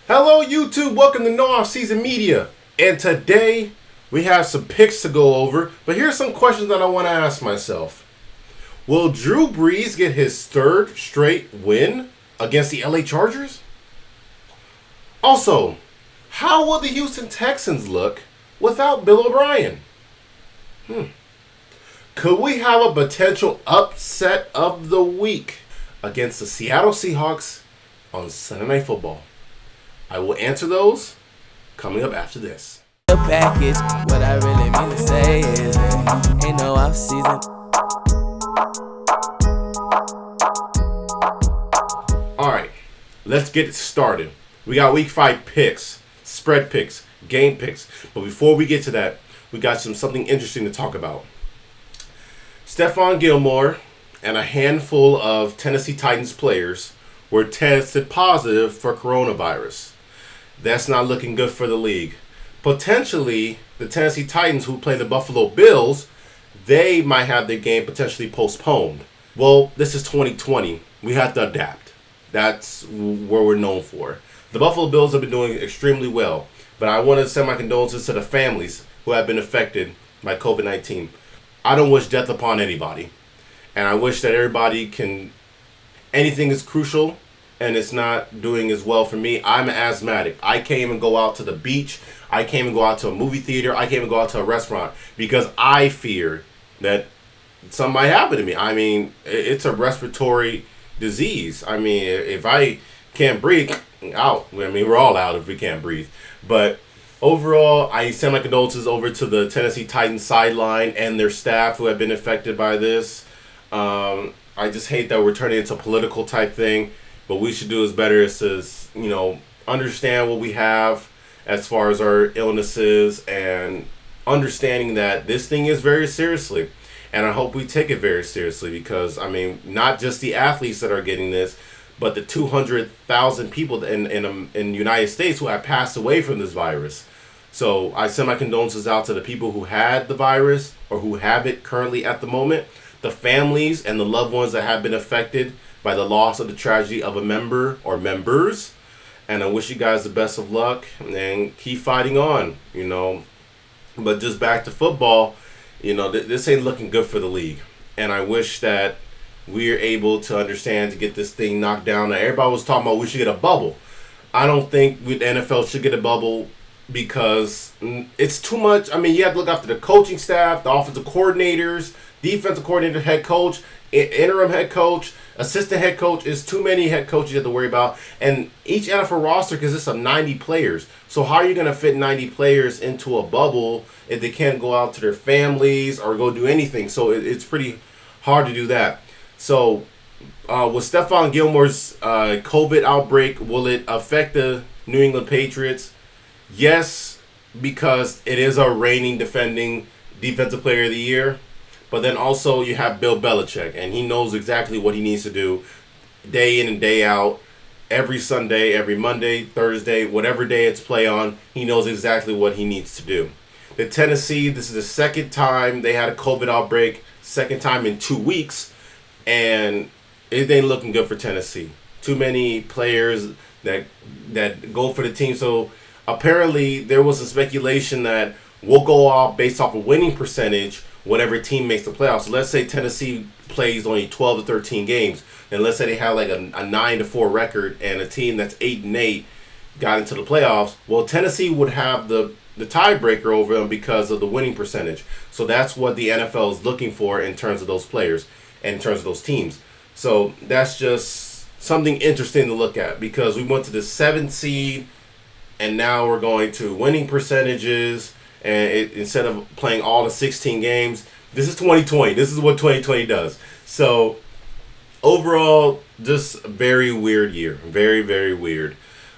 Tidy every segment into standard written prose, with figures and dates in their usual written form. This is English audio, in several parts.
Hello YouTube, welcome to No Off Season Media. And today we have some picks to go over, but here's some questions that I want to ask myself. Will Drew Brees get his third straight win against the LA Chargers? Also, how will the Houston Texans look without Bill O'Brien? Could we have a potential upset of the week against the Seattle Seahawks on Sunday Night Football? I will answer those coming up after this. The package, what I really mean to say is, ain't no off season. Alright, let's get it started. We got week 5 picks, spread picks, game picks. But before we get to that, we got something interesting to talk about. Stephon Gilmore and a handful of Tennessee Titans players were tested positive for coronavirus. That's not looking good for the league. Potentially, the Tennessee Titans, who play the Buffalo Bills, they might have their game potentially postponed. Well, this is 2020. We have to adapt. That's what we're known for. The Buffalo Bills have been doing extremely well, but I want to send my condolences to the families who have been affected by COVID-19. I don't wish death upon anybody, and I wish that everybody can... Anything is crucial, and it's not doing as well for me. I'm an asthmatic. I can't even go out to the beach. I can't even go out to a movie theater. I can't even go out to a restaurant because I fear that something might happen to me. I mean, it's a respiratory disease. I mean, if I can't breathe, out. I mean, we're all out if we can't breathe. But overall, I send my condolences over to the Tennessee Titans sideline and their staff who have been affected by this. I just hate that we're turning into a political type thing. What we should do is better is to, understand what we have as far as our illnesses and understanding that this thing is very seriously. And I hope we take it very seriously because, I mean, not just the athletes that are getting this, but the 200,000 people in the United States who have passed away from this virus. So I send my condolences out to the people who had the virus or who have it currently at the moment, the families and the loved ones that have been affected by the loss of the tragedy of a member or members. And I wish you guys the best of luck and keep fighting on, But just back to football, this ain't looking good for the league. And I wish that we're able to understand to get this thing knocked down. Now, everybody was talking about we should get a bubble. I don't think the NFL should get a bubble because it's too much. I mean, you have to look after the coaching staff, the offensive coordinators, defensive coordinator, head coach, interim head coach, assistant head coach. Is too many head coaches you have to worry about. And each NFL roster consists of 90 players. So how are you going to fit 90 players into a bubble if they can't go out to their families or go do anything? So it's pretty hard to do that. So with Stephon Gilmore's COVID outbreak, will it affect the New England Patriots? Yes, because it is a reigning defending defensive player of the year. But then also you have Bill Belichick, and he knows exactly what he needs to do day in and day out. Every Sunday, every Monday, Thursday, whatever day it's play on, he knows exactly what he needs to do. The Tennessee, this is the second time they had a COVID outbreak, second time in 2 weeks, and it ain't looking good for Tennessee. Too many players that go for the team. So apparently there was a speculation that we'll go off based off a winning percentage whatever team makes the playoffs. So let's say Tennessee plays only 12 to 13 games, and let's say they have like a 9-4 record, and a team that's 8-8 got into the playoffs. Well, Tennessee would have the tiebreaker over them because of the winning percentage. So that's what the NFL is looking for in terms of those players and in terms of those teams. So that's just something interesting to look at because we went to the 7th seed, and now we're going to winning percentages. And instead of playing all the 16 games, this is 2020. This is what 2020 does. So overall, just a very weird year. Very, very weird.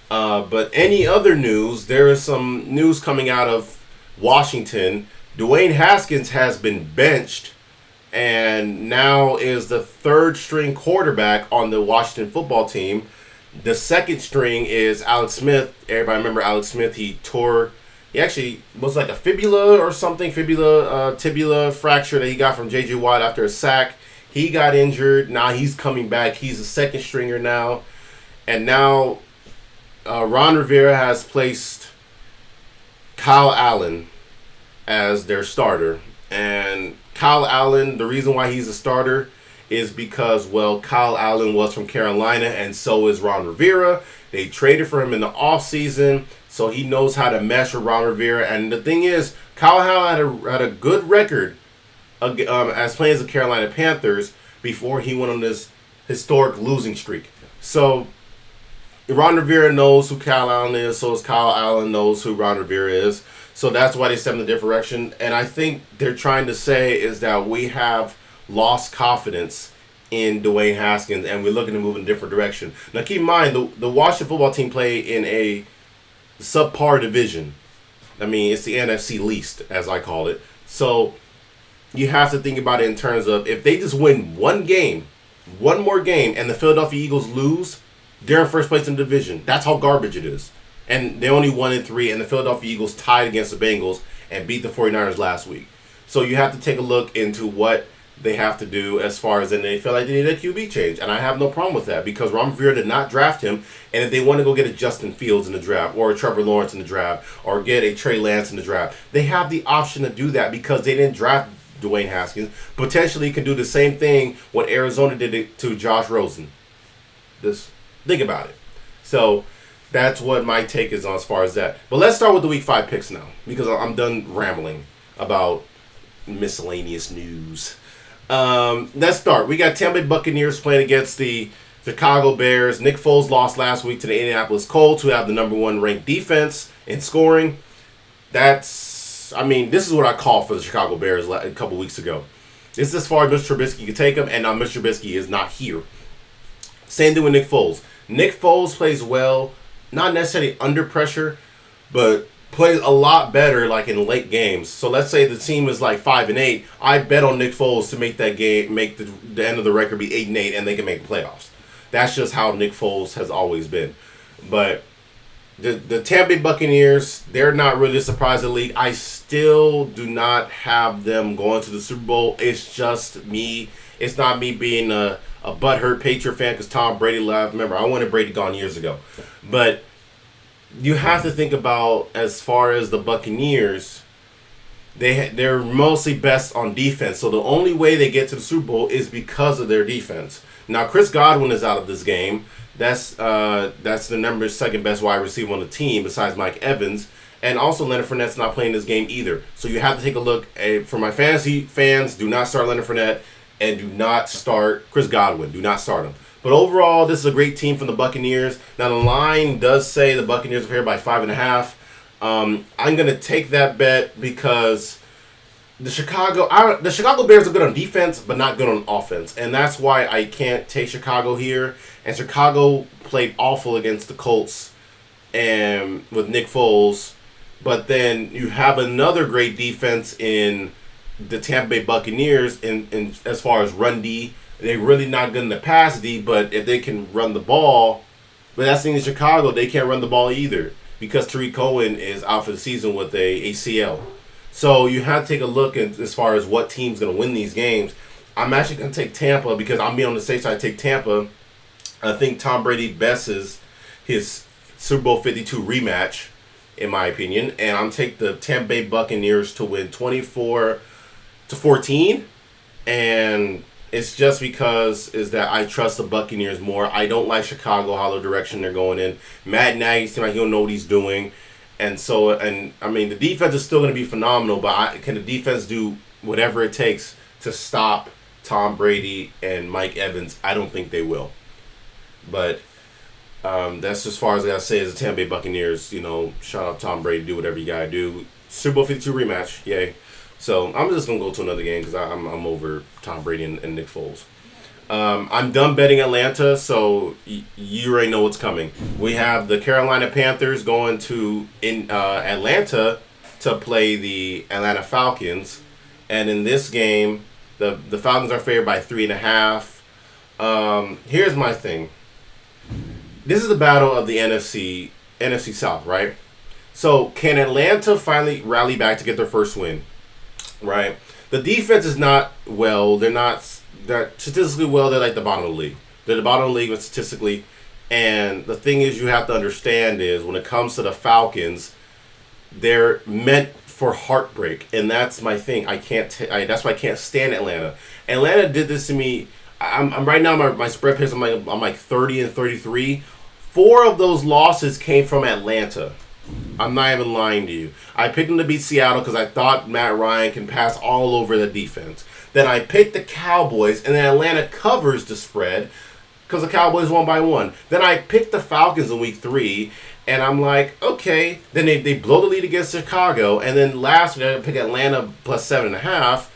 But any other news, there is some news coming out of Washington. Dwayne Haskins has been benched and now is the third string quarterback on the Washington football team. The second string is Alex Smith. Everybody remember Alex Smith. He actually was like a fibula or something, tibula fracture that he got from J.J. Watt after a sack. He got injured. Now he's coming back. He's a second stringer now. And now Ron Rivera has placed Kyle Allen as their starter. And Kyle Allen, the reason why he's a starter is because, well, Kyle Allen was from Carolina, and so is Ron Rivera. They traded for him in the offseason, so he knows how to mesh with Ron Rivera. And the thing is, Kyle Allen had a good record as playing as the Carolina Panthers before he went on this historic losing streak. So Ron Rivera knows who Kyle Allen is, so does Kyle Allen knows who Ron Rivera is. So that's why they step in a different direction. And I think they're trying to say is that we have lost confidence in Dwayne Haskins, and we're looking to move in a different direction. Now, keep in mind, the Washington football team play in a subpar division. I mean, it's the NFC least, as I call it. So you have to think about it in terms of if they just win one more game, and the Philadelphia Eagles lose, they're in first place in the division. That's how garbage it is. And they only 1-3, and the Philadelphia Eagles tied against the Bengals and beat the 49ers last week. So you have to take a look into what they have to do as far as, and they feel like they need a QB change. And I have no problem with that because Ron Rivera did not draft him. And if they want to go get a Justin Fields in the draft or a Trevor Lawrence in the draft or get a Trey Lance in the draft, they have the option to do that because they didn't draft Dwayne Haskins. Potentially can do the same thing what Arizona did to Josh Rosen. Just think about it. So that's what my take is on as far as that. But let's start with the Week 5 picks now because I'm done rambling about miscellaneous news. Let's start. We got Tampa Bay Buccaneers playing against the Chicago Bears. Nick Foles lost last week to the Indianapolis Colts, who have the number 1 ranked defense in scoring. This is what I called for the Chicago Bears a couple weeks ago. This is as far as Mr. Trubisky can take them, and now Mr. Trubisky is not here. Same thing with Nick Foles. Nick Foles plays well, not necessarily under pressure, but plays a lot better like in late games. So let's say the team is like 5-8. I bet on Nick Foles to make that game, make the end of the record be 8-8, and they can make the playoffs. That's just how Nick Foles has always been. But the Tampa Bay Buccaneers, they're not really a surprise in the league. I still do not have them going to the Super Bowl. It's just me. It's not me being a butthurt Patriot fan because Tom Brady left. Remember, I wanted Brady gone years ago. But you have to think about as far as the Buccaneers, they're mostly best on defense. So the only way they get to the Super Bowl is because of their defense. Now, Chris Godwin is out of this game. That's the second best wide receiver on the team besides Mike Evans. And also Leonard Fournette's not playing this game either. So you have to take a look. For my fantasy fans, do not start Leonard Fournette and do not start Chris Godwin. Do not start him. But overall, this is a great team from the Buccaneers. Now, the line does say the Buccaneers are here by 5.5. I'm going to take that bet because the Chicago Bears are good on defense, but not good on offense. And that's why I can't take Chicago here. And Chicago played awful against the Colts and with Nick Foles. But then you have another great defense in the Tampa Bay Buccaneers in as far as run D. They're really not good in the pass D, but if they can run the ball, but that's the thing in Chicago, they can't run the ball either because Tariq Cohen is out for the season with a ACL. So you have to take a look at as far as what team's going to win these games. I'm actually going to take Tampa because I'm being on the safe side. I take Tampa. I think Tom Brady bests his Super Bowl 52 rematch, in my opinion, and I'm taking the Tampa Bay Buccaneers to win 24-14, and it's just because is that I trust the Buccaneers more. I don't like Chicago, how the direction they're going in. Matt Nagy seems like he don't know what he's doing. And so, the defense is still going to be phenomenal, but can the defense do whatever it takes to stop Tom Brady and Mike Evans? I don't think they will. But that's as far as I got to say as the Tampa Bay Buccaneers. Shout out Tom Brady, do whatever you got to do. Super Bowl 52 rematch, yay. So I'm just going to go to another game because I'm over Tom Brady and Nick Foles. I'm done betting Atlanta, so you already know what's coming. We have the Carolina Panthers going to Atlanta to play the Atlanta Falcons. And in this game, the Falcons are favored by 3.5. Here's my thing. This is the battle of the NFC South, right? So can Atlanta finally rally back to get their first win? Right, the defense is not well. They're statistically well. They're like the bottom of the league. They're the bottom of the league, but statistically, And the thing is, you have to understand is when it comes to the Falcons, they're meant for heartbreak, and that's my thing. That's why I can't stand Atlanta. Atlanta did this to me. I'm right now my spread picks. I'm like 30-33. 4 of those losses came from Atlanta. I'm not even lying to you. I picked them to beat Seattle because I thought Matt Ryan can pass all over the defense. Then I picked the Cowboys, and then Atlanta covers the spread because the Cowboys won by 1. Then I picked the Falcons in week 3, and I'm like, okay. Then they blow the lead against Chicago, and then last week I picked Atlanta plus 7.5.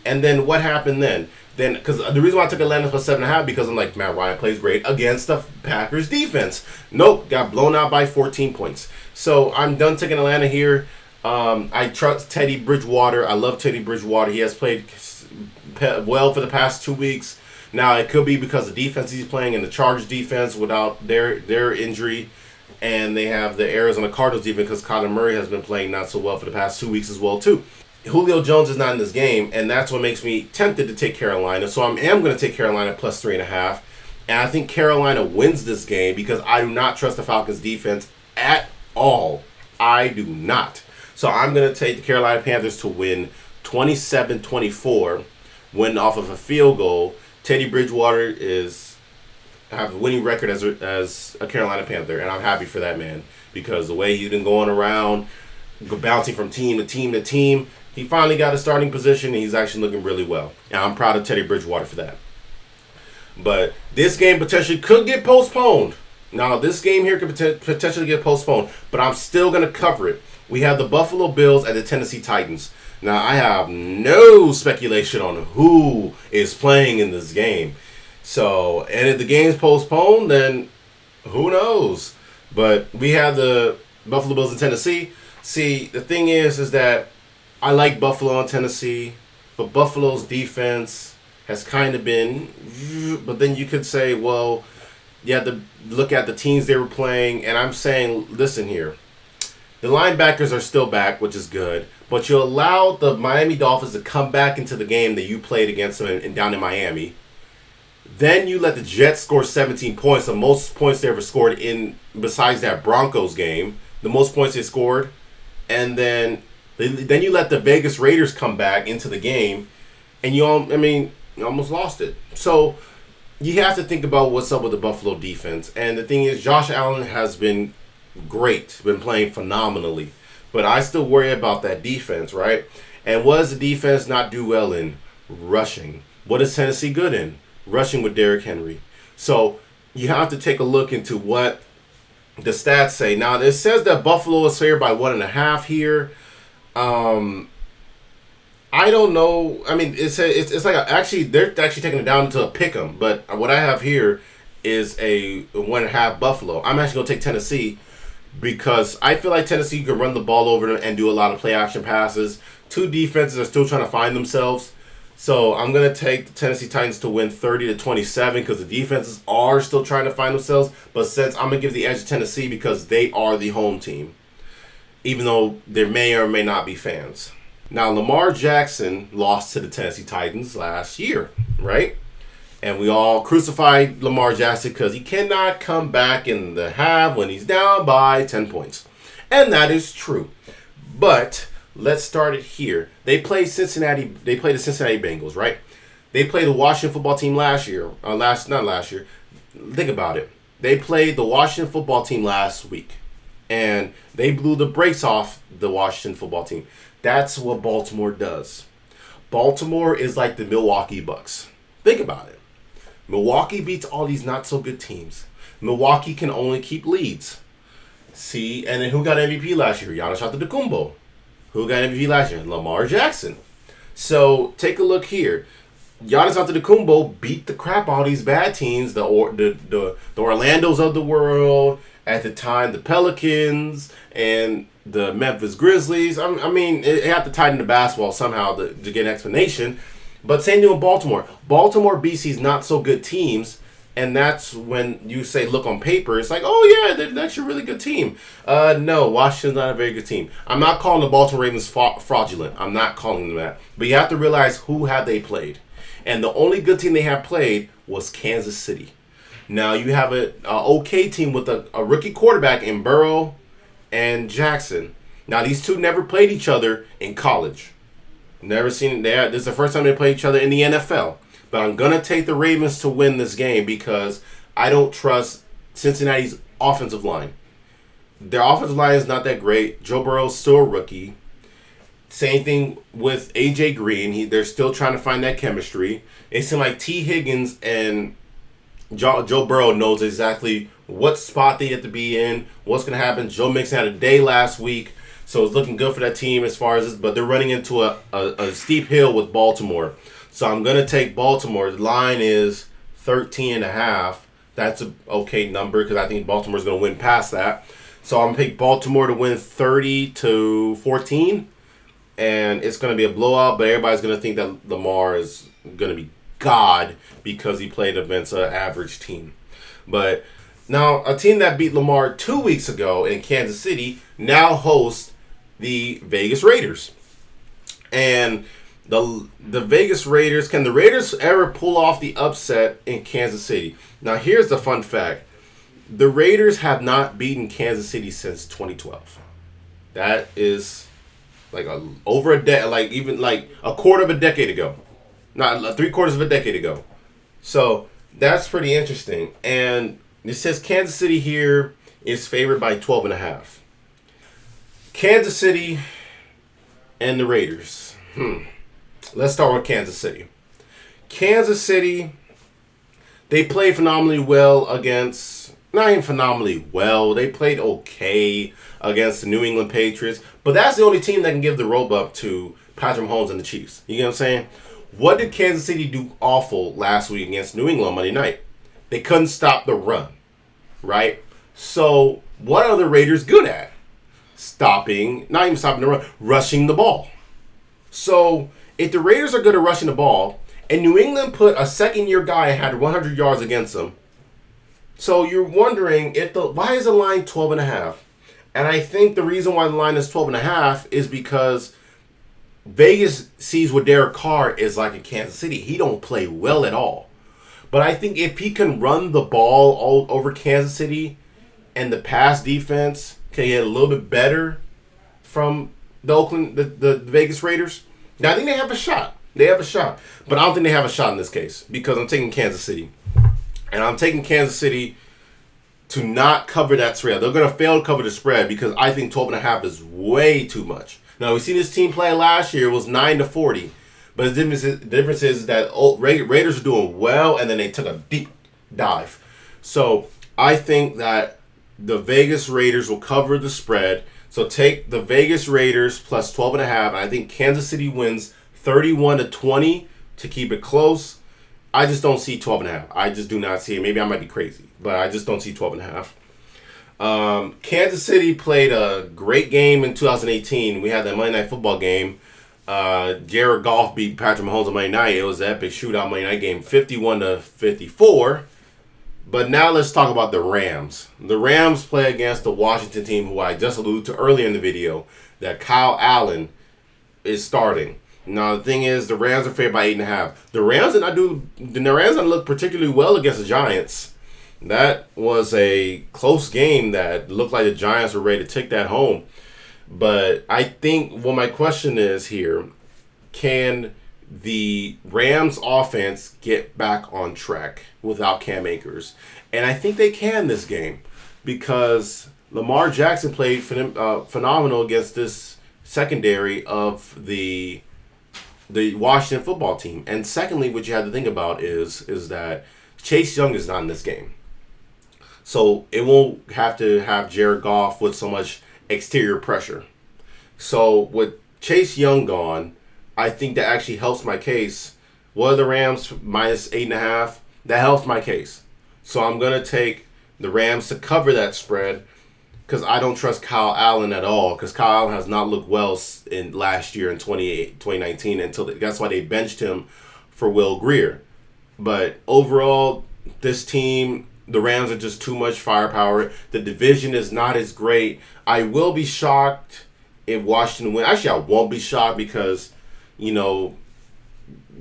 And then what happened then? Then because the reason why I took Atlanta plus 7.5 because I'm like, Matt Ryan plays great against the Packers defense. Nope, got blown out by 14 points. So I'm done taking Atlanta here. I trust Teddy Bridgewater. I love Teddy Bridgewater. He has played well for the past 2 weeks. Now it could be because the defense he's playing in the Chargers defense without their injury, and they have the Arizona Cardinals defense because Kyler Murray has been playing not so well for the past 2 weeks as well too. Julio Jones is not in this game, and that's what makes me tempted to take Carolina. So I am going to take Carolina plus 3.5, and I think Carolina wins this game because I do not trust the Falcons defense at all. I do not. So I'm going to take the Carolina Panthers to win 27-24, win off of a field goal. Teddy Bridgewater have a winning record as a Carolina Panther, and I'm happy for that man because the way he's been going around, bouncing from team to team to team, he finally got a starting position, and he's actually looking really well. And I'm proud of Teddy Bridgewater for that. But this game potentially could get postponed. Now, this game here could potentially get postponed, but I'm still going to cover it. We have the Buffalo Bills and the Tennessee Titans. Now, I have no speculation on who is playing in this game. So, and if the game's postponed, then who knows? But we have the Buffalo Bills in Tennessee. See, the thing is that I like Buffalo and Tennessee, but Buffalo's defense has kind of been, but then you could say, well, you have to look at the teams they were playing, and I'm saying, listen here, the linebackers are still back, which is good, but you allowed the Miami Dolphins to come back into the game that you played against them down in Miami. Then you let the Jets score 17 points, the most points they ever scored besides that Broncos game, the most points they scored, and then you let the Vegas Raiders come back into the game, and you almost lost it. So you have to think about what's up with the Buffalo defense. And the thing is, Josh Allen has been great, been playing phenomenally. But I still worry about that defense, right? And what does the defense not do well in? Rushing. What is Tennessee good in? Rushing with Derrick Henry. So you have to take a look into what the stats say. Now, it says that Buffalo is favored by 1.5 here. I don't know. I mean, it's like they're actually taking it down to a pick 'em. But what I have here is a 1.5 Buffalo. I'm actually gonna take Tennessee because I feel like Tennessee can run the ball over them and do a lot of play action passes. Two defenses are still trying to find themselves. So I'm gonna take the Tennessee Titans to win 30-27 because the defenses are still trying to find themselves. But since I'm gonna give the edge to Tennessee because they are the home team, even though there may or may not be fans. Now, Lamar Jackson lost to the Tennessee Titans last year, right? And we all crucified Lamar Jackson because he cannot come back in the half when he's down by 10 points. And that is true. But let's start it here. They played the Cincinnati Bengals, right? They played the Washington football team last year. Not last year. Think about it. They played the Washington football team last week. And they blew the brakes off the Washington football team. That's what Baltimore does. Baltimore is like the Milwaukee Bucks. Think about it. Milwaukee beats all these not-so-good teams. Milwaukee can only keep leads. See, and then who got MVP last year? Giannis Antetokounmpo. Who got MVP last year? Lamar Jackson. So, take a look here. Giannis Antetokounmpo beat the crap out of these bad teams, the Orlandos of the world, at the time, the Pelicans and the Memphis Grizzlies. I mean, it had to tie into basketball somehow to get an explanation. But same thing with Baltimore. Baltimore beats these not-so-good teams, and that's when you say, look on paper, it's like, oh, yeah, that's a really good team. No, Washington's not a very good team. I'm not calling the Baltimore Ravens fraudulent. I'm not calling them that. But you have to realize who have they played. And the only good team they have played was Kansas City. Now you have a okay team with a rookie quarterback in Burrow and Jackson. Now these two never played each other in college. Never seen that. This is the first time they play each other in the NFL. But I'm gonna take the Ravens to win this game because I don't trust Cincinnati's offensive line. Their offensive line is not that great. Joe Burrow's still a rookie. Same thing with AJ Green. They're still trying to find that chemistry. It seems like T. Higgins and Joe Burrow knows exactly what spot they have to be in, what's going to happen. Joe Mixon had a day last week, so it's looking good for that team as far as this. But they're running into a steep hill with Baltimore. So I'm going to take Baltimore. The line is 13.5. That's an okay number because I think Baltimore's going to win past that. So I'm going to pick Baltimore to win 30-14. And it's going to be a blowout, but everybody's going to think that Lamar is going to be God because he played against an average team. But now, a team that beat Lamar 2 weeks ago in Kansas City now hosts the Vegas Raiders. And the Vegas Raiders, can the Raiders ever pull off the upset in Kansas City? Now, here's the fun fact. The Raiders have not beaten Kansas City since 2012. That is over a a quarter of a decade ago, not 3/4 of a decade ago. So that's pretty interesting. And it says Kansas City here is favored by 12.5. Kansas City and the Raiders. Let's start with Kansas City. Kansas City, they played phenomenally well against. Not even phenomenally well. They played okay against the New England Patriots. But that's the only team that can give the rope up to Patrick Mahomes and the Chiefs. You get what I'm saying? What did Kansas City do awful last week against New England Monday night? They couldn't stop the run. Right? So what are the Raiders good at? Not even stopping the run, rushing the ball. So if the Raiders are good at rushing the ball, and New England put a second-year guy and had 100 yards against them, so you're wondering why is the line 12.5? And I think the reason why the line is 12.5 is because Vegas sees what Derek Carr is like in Kansas City. He don't play well at all. But I think if he can run the ball all over Kansas City and the pass defense can get a little bit better from the Vegas Raiders, now I think they have a shot. But I don't think they have a shot in this case because I'm taking Kansas City. And I'm taking Kansas City to not cover that spread. They're going to fail to cover the spread because I think 12.5 is way too much. Now, we seen this team play last year. It was 9-40. But the difference is that Raiders are doing well, and then they took a deep dive. So I think that the Vegas Raiders will cover the spread. So take the Vegas Raiders plus 12.5. And I think Kansas City wins 31-20 to keep it close. I just don't see 12.5. I just do not see it. Maybe I might be crazy, but I just don't see 12.5. Kansas City played a great game in 2018. We had that Monday Night Football game. Jared Goff beat Patrick Mahomes on Monday night. It was an epic shootout Monday night game, 51-54. But now let's talk about the Rams. The Rams play against the Washington team, who I just alluded to earlier in the video, that Kyle Allen is starting. Now, the thing is, the Rams are favored by 8.5. The Rams didn't look particularly well against the Giants. That was a close game that looked like the Giants were ready to take that home. But I think my question is here, can the Rams offense get back on track without Cam Akers? And I think they can this game because Lamar Jackson played phenomenal against this secondary of the Washington football team. And secondly, what you have to think about is that Chase Young is not in this game. So it won't have to have Jared Goff with so much exterior pressure. So with Chase Young gone, I think that actually helps my case. What are the Rams minus 8.5? That helps my case. So I'm going to take the Rams to cover that spread because I don't trust Kyle Allen at all because Kyle Allen has not looked well in last year in 2019 that's why they benched him for Will Grier. But overall, this team, the Rams are just too much firepower. The division is not as great. I will be shocked if Washington win. Actually, I won't be shocked because,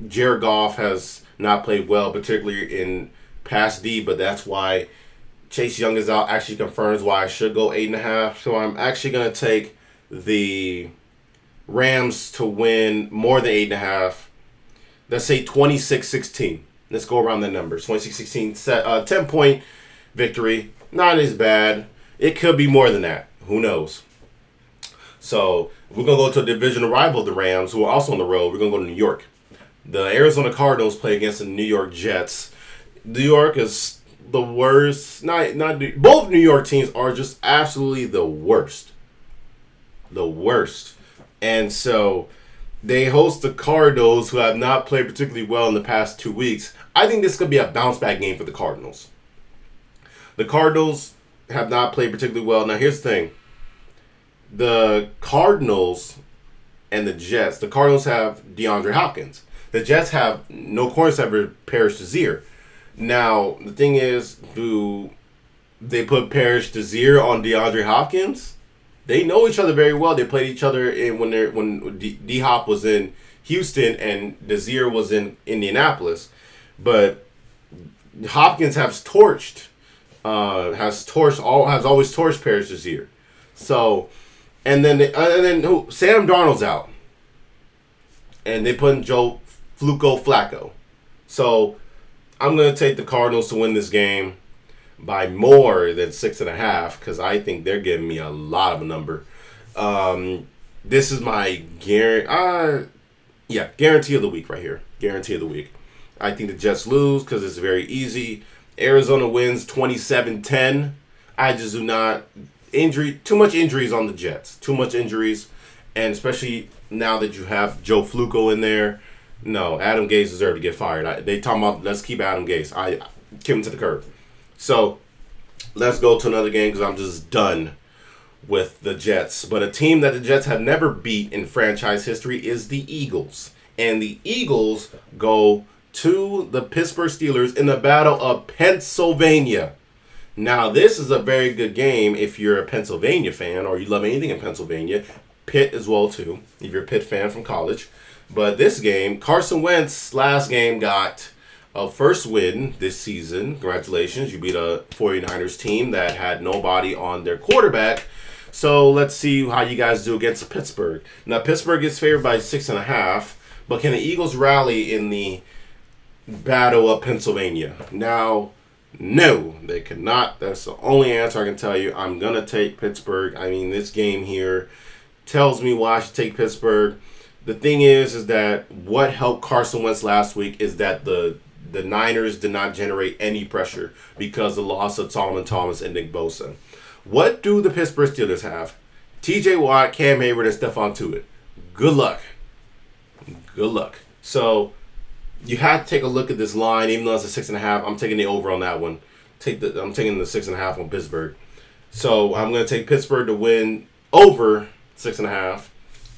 Jared Goff has not played well, particularly in pass D, but that's why Chase Young is out. Actually confirms why I should go 8.5. So I'm actually going to take the Rams to win more than 8.5. Let's say 26-16. Let's go around the numbers. 26-16, 10-point victory. Not as bad. It could be more than that. Who knows? So we're going to go to a divisional rival of the Rams, who are also on the road. We're going to go to New York. The Arizona Cardinals play against the New York Jets. New York is the worst. Both New York teams are just absolutely the worst. The worst. And so they host the Cardinals, who have not played particularly well in the past 2 weeks. I think this could be a bounce-back game for the Cardinals. The Cardinals have not played particularly well. Now, here's the thing. The Cardinals and the Jets. The Cardinals have DeAndre Hopkins. The Jets have no cornerback, Parrish Desir. Now, the thing is, do they put Parrish Desir on DeAndre Hopkins? They know each other very well. They played each other when D-Hop was in Houston and Desir was in Indianapolis. But Hopkins has always torched Parrish Desir. So, and then Sam Darnold's out, and they put in Joe Flacco. So I'm gonna take the Cardinals to win this game by more than 6.5 because I think they're giving me a lot of a number. This is my guarantee of the week right here. Guarantee of the week. I think the Jets lose because it's very easy. Arizona wins 27-10. I just do not too much injuries on the Jets. Too much injuries, and especially now that you have Joe Flacco in there. No, Adam Gase deserved to get fired. They talking about let's keep Adam Gase. I kick him to the curb. So let's go to another game because I'm just done with the Jets. But a team that the Jets have never beat in franchise history is the Eagles. And the Eagles go to the Pittsburgh Steelers in the Battle of Pennsylvania. Now, this is a very good game if you're a Pennsylvania fan or you love anything in Pennsylvania. Pitt as well, too, if you're a Pitt fan from college. But this game, Carson Wentz last game got a first win this season. Congratulations. You beat a 49ers team that had nobody on their quarterback. So let's see how you guys do against Pittsburgh. Now, Pittsburgh is favored by 6.5. But can the Eagles rally in the Battle of Pennsylvania? Now, no, they cannot. That's the only answer I can tell you. I'm going to take Pittsburgh. I mean, this game here tells me why I should take Pittsburgh. The thing is that what helped Carson Wentz last week is that the Niners did not generate any pressure because of the loss of Solomon Thomas and Nick Bosa. What do the Pittsburgh Steelers have? TJ Watt, Cam Hayward, and Stephon Tuitt. Good luck. Good luck. So you have to take a look at this line, even though it's a 6.5. I'm taking the over on that one. I'm taking the 6.5 on Pittsburgh. So I'm going to take Pittsburgh to win over 6.5.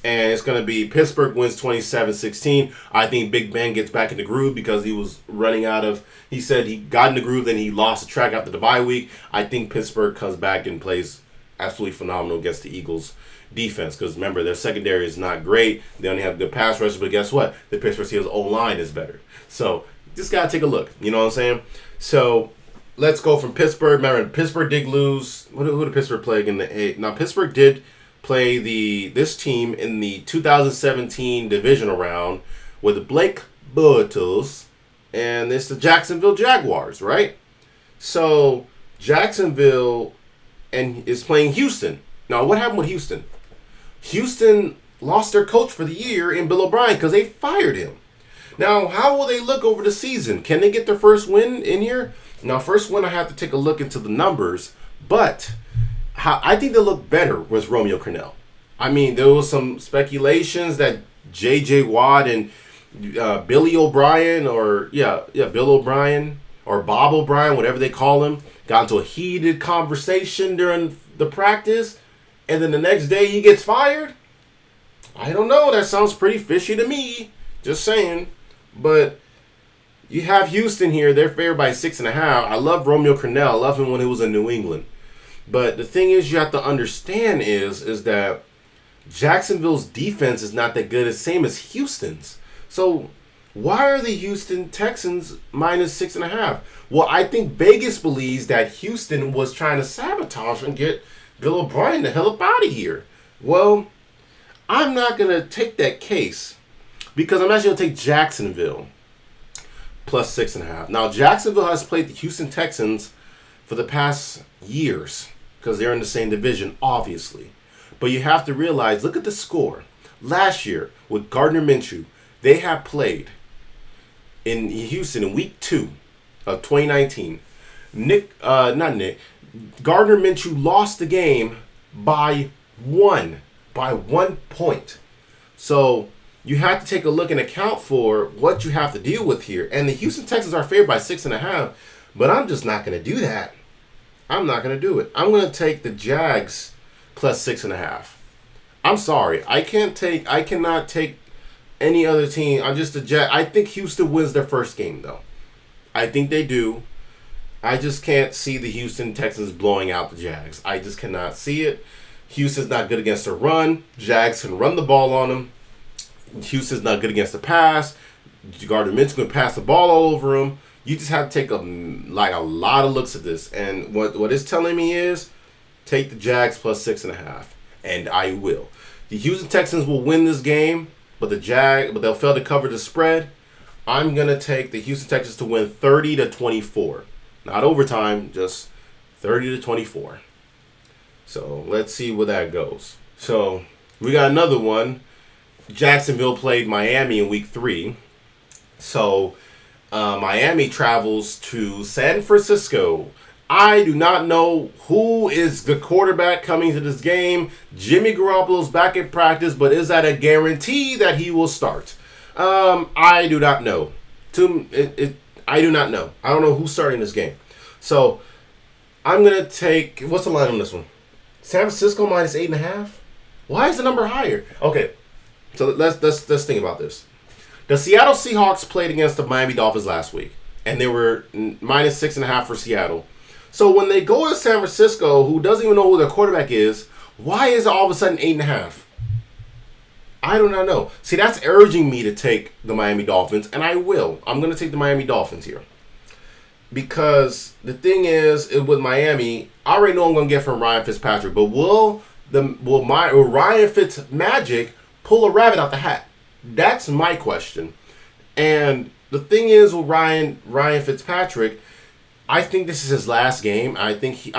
And it's going to be Pittsburgh wins 27-16. I think Big Ben gets back in the groove because he was running out of... He said he got in the groove, then he lost the track after the bye week. I think Pittsburgh comes back and plays absolutely phenomenal against the Eagles' defense. Because remember, their secondary is not great. They only have good pass rush. But guess what? The Pittsburgh Steelers' O-line is better. So just got to take a look. You know what I'm saying? So let's go from Pittsburgh. Remember, Pittsburgh did lose. Who did Pittsburgh play in the eight? Now, Pittsburgh did play this team in the 2017 divisional round with Blake Bortles, and it's the Jacksonville Jaguars, right? So Jacksonville is playing Houston. Now, what happened with Houston? Houston lost their coach for the year in Bill O'Brien because they fired him. Now, how will they look over the season? Can they get their first win in here? Now, first win, I have to take a look into the numbers, but I think they look better with Romeo Crennel. I mean, there was some speculations that J.J. Watt and Billy O'Brien, Bill O'Brien or Bob O'Brien, whatever they call him, got into a heated conversation during the practice, and then the next day he gets fired. I don't know. That sounds pretty fishy to me. Just saying. But you have Houston here. They're favored by 6.5. I love Romeo Crennel. I love him when he was in New England. But the thing is, you have to understand is that Jacksonville's defense is not that good. It's same as Houston's. So Why are the Houston Texans minus 6.5? Well, I think Vegas believes that Houston was trying to sabotage and get Bill O'Brien the hell up out of here. Well, I'm not going to take that case because I'm actually going to take Jacksonville plus 6.5. Now, Jacksonville has played the Houston Texans for the past years because they're in the same division, obviously. But you have to realize, look at the score. Last year, with Gardner Minshew, they have played in Houston in week 2 of 2019. Gardner Minshew lost the game by 1 point. So you have to take a look and account for what you have to deal with here. And the Houston Texans are favored by 6.5, but I'm just not going to do that. I'm not going to do it. I'm going to take the Jags plus 6.5. I'm sorry. I cannot take any other team. I'm just a Jag. I think Houston wins their first game, though. I think they do. I just can't see the Houston Texans blowing out the Jags. I just cannot see it. Houston's not good against the run. Jags can run the ball on them. Houston's not good against the pass. Gardner Minshew can pass the ball all over him. You just have to take a lot of looks at this. And what it's telling me is take the Jags plus 6.5. And I will. The Houston Texans will win this game, but they'll fail to cover the spread. I'm gonna take the Houston Texans to win 30-24. Not overtime, just 30-24. So let's see where that goes. So we got another one. Jacksonville played Miami in week 3. So Miami travels to San Francisco. I do not know who is the quarterback coming to this game. Jimmy Garoppolo's back in practice, but is that a guarantee that he will start? I do not know. I do not know. I don't know who's starting this game. So I'm going to take... What's the line on this one? San Francisco minus 8.5? Why is the number higher? Okay, so let's think about this. The Seattle Seahawks played against the Miami Dolphins last week, and they were minus 6.5 for Seattle. So when they go to San Francisco, who doesn't even know who their quarterback is, why is it all of a sudden 8.5? I do not know. See, that's urging me to take the Miami Dolphins, and I will. I'm going to take the Miami Dolphins here. Because the thing is, with Miami, I already know I'm going to get from Ryan Fitzpatrick, but will Ryan Fitzmagic pull a rabbit out the hat? That's my question. And the thing is with Ryan Fitzpatrick, I think this is his last game. I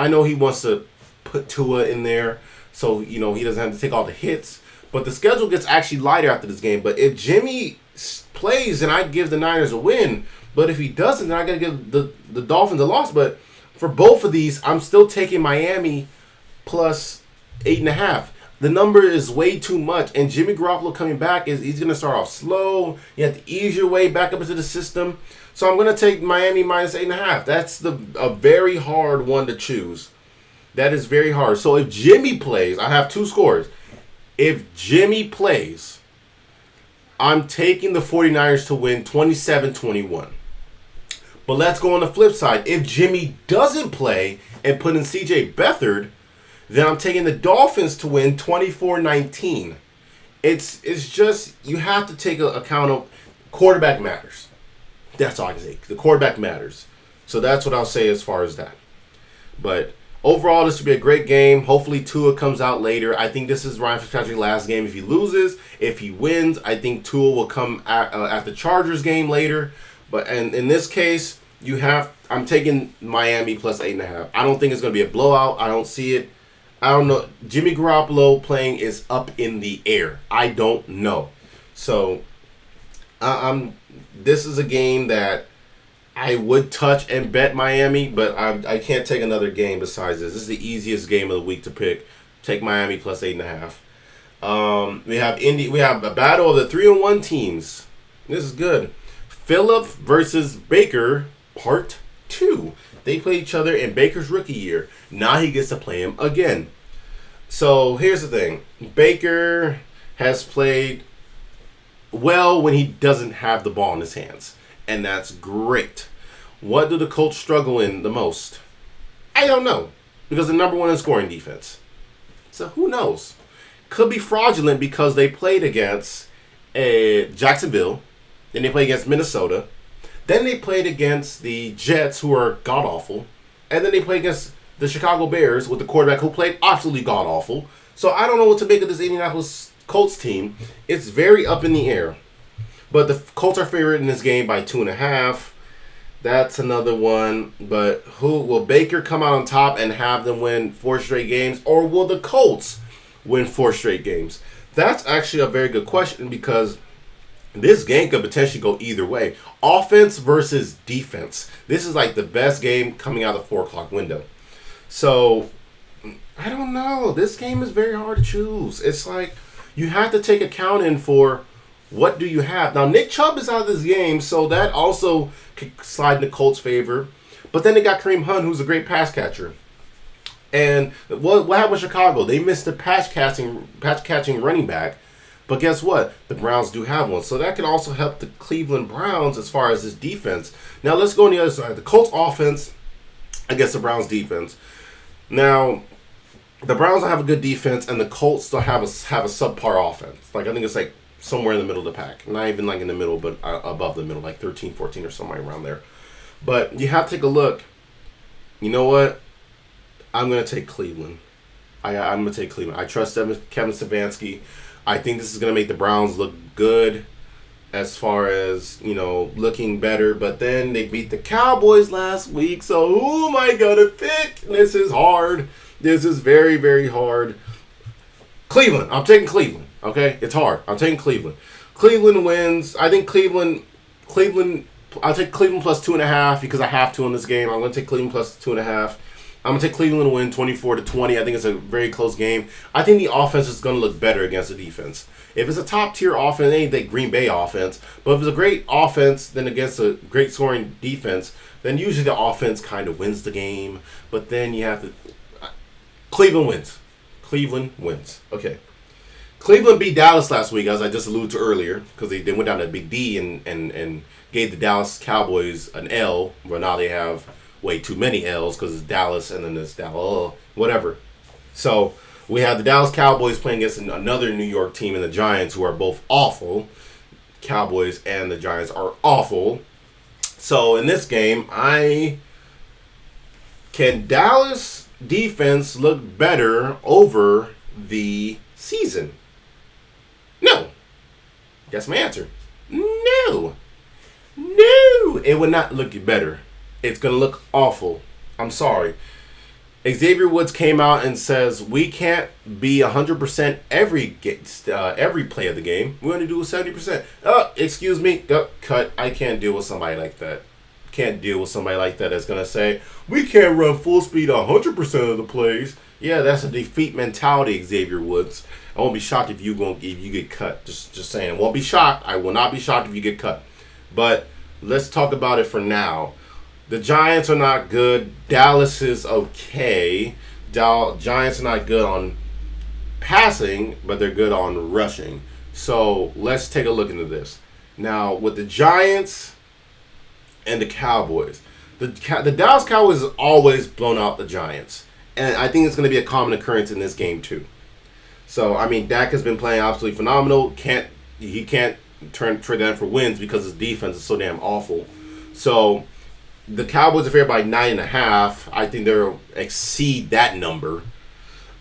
know he wants to put Tua in there so he doesn't have to take all the hits. But the schedule gets actually lighter after this game. But if Jimmy plays, then I give the Niners a win. But if he doesn't, then I got to give the Dolphins a loss. But for both of these, I'm still taking Miami plus 8.5. The number is way too much. And Jimmy Garoppolo coming back, he's going to start off slow. You have to ease your way back up into the system. So I'm going to take Miami minus 8.5. That's a very hard one to choose. That is very hard. So if Jimmy plays, I have two scores. If Jimmy plays, I'm taking the 49ers to win 27-21. But let's go on the flip side. If Jimmy doesn't play and put in C.J. Beathard, then I'm taking the Dolphins to win 24-19. It's just, you have to take account of quarterback matters. That's all I can say. The quarterback matters. So that's what I'll say as far as that. But overall, this will be a great game. Hopefully Tua comes out later. I think this is Ryan Fitzpatrick's last game. If he loses, if he wins, I think Tua will come at the Chargers game later. But and in this case, I'm taking Miami plus 8.5. I don't think it's going to be a blowout. I don't see it. I don't know. Jimmy Garoppolo playing is up in the air. I don't know. So this is a game that I would touch and bet Miami, but I can't take another game besides this. This is the easiest game of the week to pick. Take Miami plus 8.5. We have a battle of the 3-1 teams. This is good. Phillip versus Baker, part 2. They play each other in Baker's rookie year. Now he gets to play him again. So here's the thing. Baker has played well when he doesn't have the ball in his hands. And that's great. What do the Colts struggle in the most? I don't know. Because the number one in scoring defense. So who knows? Could be fraudulent because they played against Jacksonville. Then they played against Minnesota. Then they played against the Jets, who are god-awful. And then they played against the Chicago Bears with the quarterback who played absolutely god-awful. So I don't know what to make of this Indianapolis Colts team. It's very up in the air. But the Colts are favored in this game by 2.5. That's another one. But who will Baker come out on top and have them win 4 straight games? Or will the Colts win 4 straight games? That's actually a very good question because this game could potentially go either way. Offense versus defense. This is like the best game coming out of the 4 o'clock window. So, I don't know. This game is very hard to choose. It's like you have to take account in for what do you have. Now, Nick Chubb is out of this game, so that also could slide in the Colts' favor. But then they got Kareem Hunt, who's a great pass catcher. And what happened with Chicago? They missed the pass catching running back. But guess what? The Browns do have one. So that can also help the Cleveland Browns as far as this defense. Now, let's go on the other side. The Colts offense against the Browns defense. Now, the Browns don't have a good defense, and the Colts still have a subpar offense. Like, I think it's like somewhere in the middle of the pack. Not even like in the middle, but above the middle, like 13, 14 or somewhere around there. But you have to take a look. You know what? I'm going to take Cleveland. I'm going to take Cleveland. I trust Kevin Stefanski. I think this is going to make the Browns look good as far as, looking better. But then they beat the Cowboys last week. So who am I going to pick? This is hard. This is very, very hard. Cleveland. I'm taking Cleveland. Okay? It's hard. I'm taking Cleveland. Cleveland wins. I think Cleveland. I'll take Cleveland plus 2.5 because I have to in this game. I'm going to take Cleveland plus 2.5. I'm going to take Cleveland to win 24-20. I think it's a very close game. I think the offense is going to look better against the defense. If it's a top-tier offense, it ain't the Green Bay offense. But if it's a great offense, then against a great scoring defense, then usually the offense kind of wins the game. But then you have to... Cleveland wins. Cleveland wins. Okay. Cleveland beat Dallas last week, as I just alluded to earlier, because they went down to Big D and gave the Dallas Cowboys an L, where now they have way too many L's because it's Dallas and then it's Dallas, whatever. So we have the Dallas Cowboys playing against another New York team and the Giants, who are both awful. Cowboys and the Giants are awful. So in this game, can Dallas defense look better over the season? No. That's my answer. No. It would not look better. It's going to look awful. I'm sorry. Xavier Woods came out and says, we can't be 100% every play of the game. We're going to do 70%. Excuse me. Cut. I can't deal with somebody like that. Can't deal with somebody like that that's going to say, we can't run full speed 100% of the plays. Yeah, that's a defeat mentality, Xavier Woods. I won't be shocked if you get cut. Just saying. I won't be shocked. I will not be shocked if you get cut. But let's talk about it for now. The Giants are not good. Dallas is okay. Giants are not good on passing, but they're good on rushing. So let's take a look into this. Now, with the Giants and the Cowboys, the Dallas Cowboys has always blown out the Giants. And I think it's going to be a common occurrence in this game, too. So, I mean, Dak has been playing absolutely phenomenal. He can't trade that for wins because his defense is so damn awful. So the Cowboys are favored by 9.5. I think they'll exceed that number.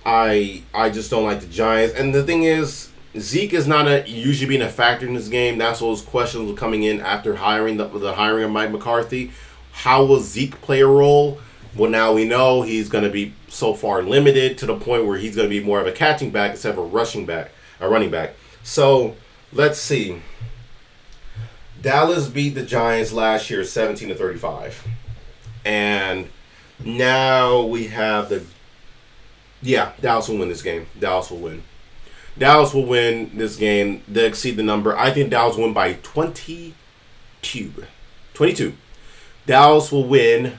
I just don't like the Giants. And the thing is, Zeke is not usually being a factor in this game. That's what those questions were coming in after hiring the hiring of Mike McCarthy. How will Zeke play a role? Well, now we know he's going to be so far limited to the point where he's going to be more of a catching back instead of a running back. So let's see. Dallas beat the Giants last year 17-35. And now we have Dallas will win this game. Dallas will win. Dallas will win this game. They exceed the number. I think Dallas will win by 22. Dallas will win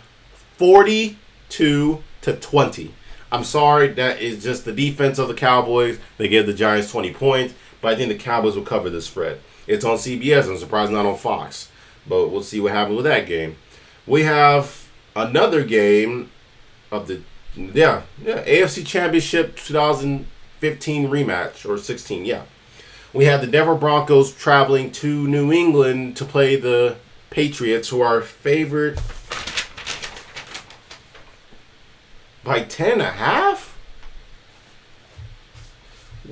42-20. I'm sorry, that is just the defense of the Cowboys. They give the Giants 20 points, but I think the Cowboys will cover the spread. It's on CBS. I'm surprised not on Fox. But we'll see what happens with that game. We have another game of the AFC Championship 2015 rematch, or 16, yeah. We have the Denver Broncos traveling to New England to play the Patriots, who are favored by 10.5.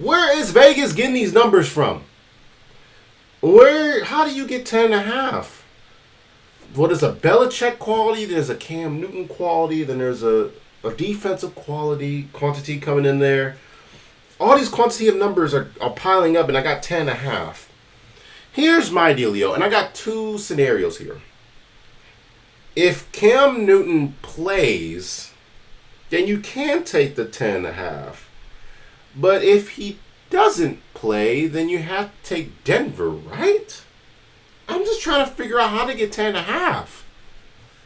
Where is Vegas getting these numbers from? How do you get 10.5? What is a Belichick quality? There's a Cam Newton quality. Then there's a defensive quantity coming in there. All these quantity of numbers are piling up, and I got 10.5. Here's my dealio, and I got two scenarios here. If Cam Newton plays, then you can take the 10.5. But if he doesn't play, then you have to take Denver, right? I'm just trying to figure out how to get 10.5.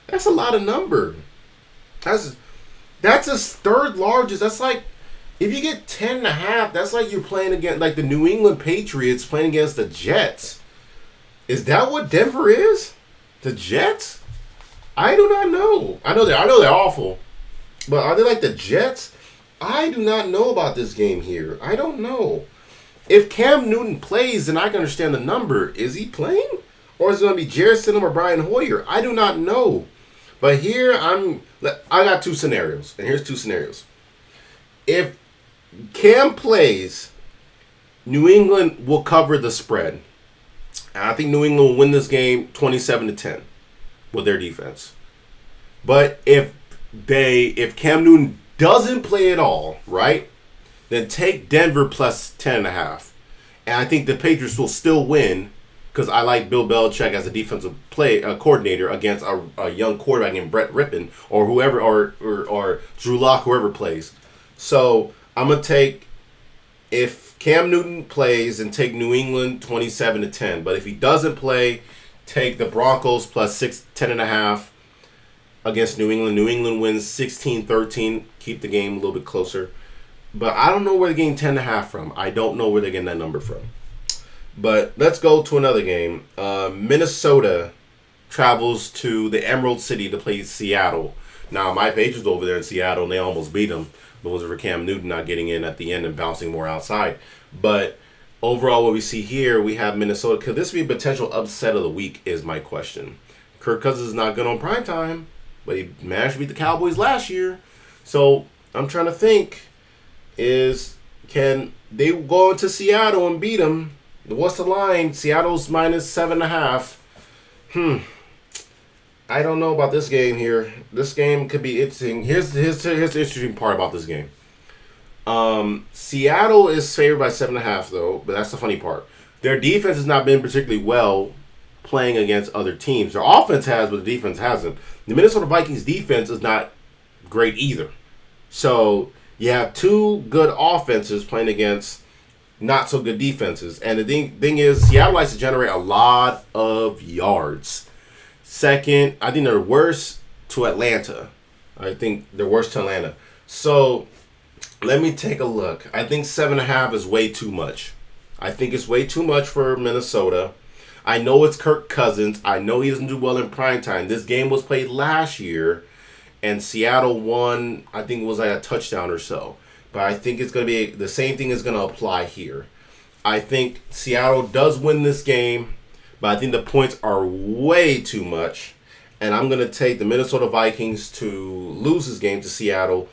That's a lot of number. That's his third largest. That's like, if you get 10.5, that's like you're playing against, like the New England Patriots playing against the Jets. Is that what Denver is? The Jets? I do not know. I know they're awful. But are they like the Jets? I do not know about this game here. I don't know. If Cam Newton plays, then I can understand the number. Is he playing? Or is it going to be Jarrett Stidham or Brian Hoyer? I do not know. But here, I got two scenarios. And here's two scenarios. If Cam plays, New England will cover the spread. And I think New England will win this game 27-10 with their defense. But if Cam Newton doesn't play at all, right, then take Denver plus 10.5. And I think the Patriots will still win because I like Bill Belichick as a defensive coordinator against a young quarterback named Brett Rippon or whoever, or Drew Lock, whoever plays. So I'm going to take, if Cam Newton plays, and take New England 27-10. But if he doesn't play, take the Broncos plus 10.5 against New England. New England wins 16-13. Keep the game a little bit closer. But I don't know where they're getting 10.5 from. I don't know where they're getting that number from. But let's go to another game. Minnesota travels to the Emerald City to play Seattle. Now, my Patriots over there in Seattle, and they almost beat them. But it was for Cam Newton not getting in at the end and bouncing more outside. But overall, what we see here, we have Minnesota. Could this be a potential upset of the week is my question. Kirk Cousins is not good on primetime, but he managed to beat the Cowboys last year. So I'm trying to think, can they go into Seattle and beat them? What's the line? Seattle's minus 7.5. I don't know about this game here. This game could be interesting. Here's the interesting part about this game. Seattle is favored by 7.5 though, but that's the funny part. Their defense has not been particularly well playing against other teams. Their offense has, but the defense hasn't. The Minnesota Vikings defense is not great either. So you have two good offenses playing against not so good defenses. And the thing is, Seattle likes to generate a lot of yards. Second, I think they're worse to Atlanta. So let me take a look. I think 7.5 is way too much. I think it's way too much for Minnesota. I know it's Kirk Cousins. I know he doesn't do well in primetime. This game was played last year, and Seattle won, I think it was like a touchdown or so. But I think it's going to be, the same thing is going to apply here. I think Seattle does win this game, but I think the points are way too much. And I'm going to take the Minnesota Vikings to lose this game to Seattle.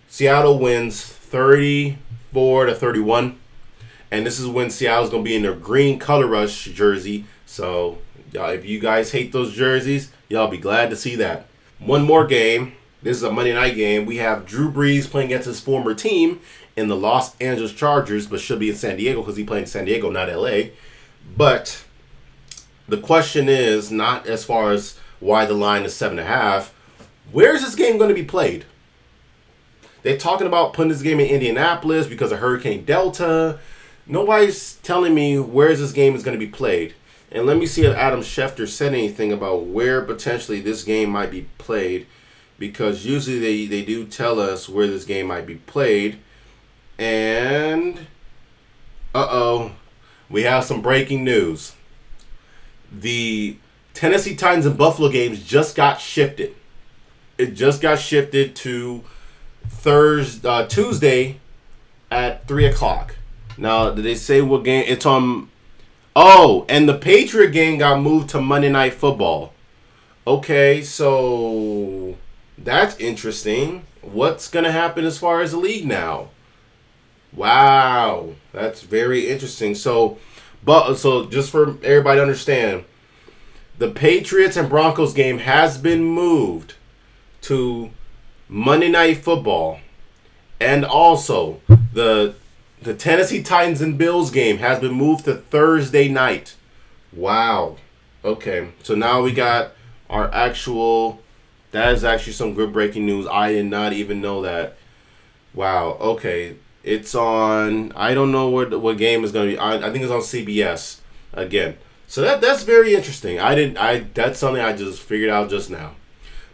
Seattle wins 34-31. And this is when Seattle's going to be in their green color rush jersey. So if you guys hate those jerseys, y'all be glad to see that. One more game. This is a Monday night game. We have Drew Brees playing against his former team in the Los Angeles Chargers, but should be in San Diego because he played in San Diego, not LA. But the question is not as far as why the line is 7.5. Where is this game going to be played? They're talking about putting this game in Indianapolis because of Hurricane Delta. Nobody's telling me where this game is going to be played. And let me see if Adam Schefter said anything about where potentially this game might be played, because usually they do tell us where this game might be played. And, we have some breaking news. The Tennessee Titans and Buffalo games just got shifted. It just got shifted to Tuesday at 3 o'clock. Now, did they say what game? It's on. Oh, and the Patriot game got moved to Monday Night Football. Okay, so that's interesting. What's going to happen as far as the league now? Wow, that's very interesting. So just for everybody to understand, the Patriots and Broncos game has been moved to Monday Night Football. And also, the Tennessee Titans and Bills game has been moved to Thursday night. Wow. Okay, so now we got our actual... That is actually some good breaking news. I did not even know that. Wow, okay. It's on... I don't know what game is going to be. I think it's on CBS again. So that's very interesting. That's something I just figured out just now.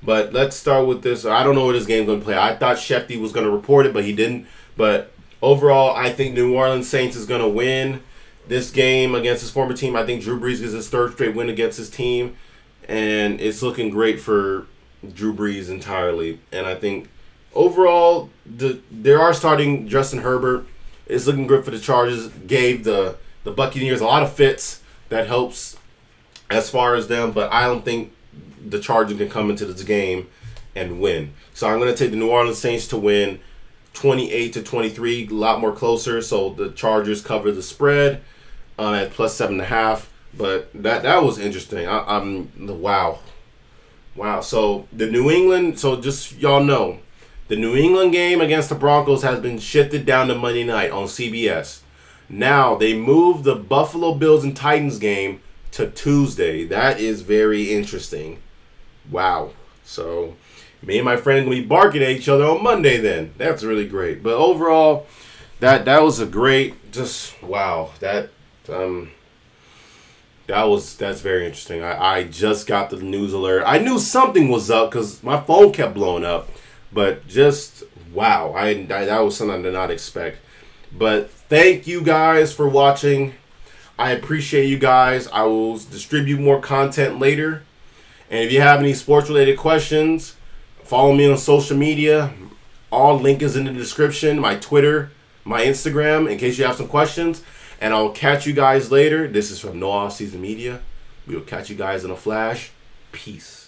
But let's start with this. I don't know what this game's going to play. I thought Shefty was going to report it, but he didn't. But overall, I think New Orleans Saints is going to win this game against his former team. I think Drew Brees gets his third straight win against his team. And it's looking great for Drew Brees entirely. And I think overall, they are starting Justin Herbert. It's looking good for the Chargers. Gave the Buccaneers a lot of fits. That helps as far as them. But I don't think the Chargers can come into this game and win. So I'm going to take the New Orleans Saints to win 28-23, a lot more closer. So the Chargers cover the spread at plus 7.5. But that was interesting. Wow. So the New England, so just y'all know, the New England game against the Broncos has been shifted down to Monday night on CBS. Now they moved the Buffalo Bills and Titans game to Tuesday. That is very interesting. Wow. So me and my friend going to be barking at each other on Monday then. That's really great. But overall, that was a great, just wow. That's very interesting. I just got the news alert. I knew something was up because my phone kept blowing up. But just wow. That was something I did not expect. But thank you guys for watching. I appreciate you guys. I will distribute more content later. And if you have any sports-related questions, follow me on social media. All link is in the description. My Twitter, my Instagram, in case you have some questions. And I'll catch you guys later. This is from No Off Season Media. We will catch you guys in a flash. Peace.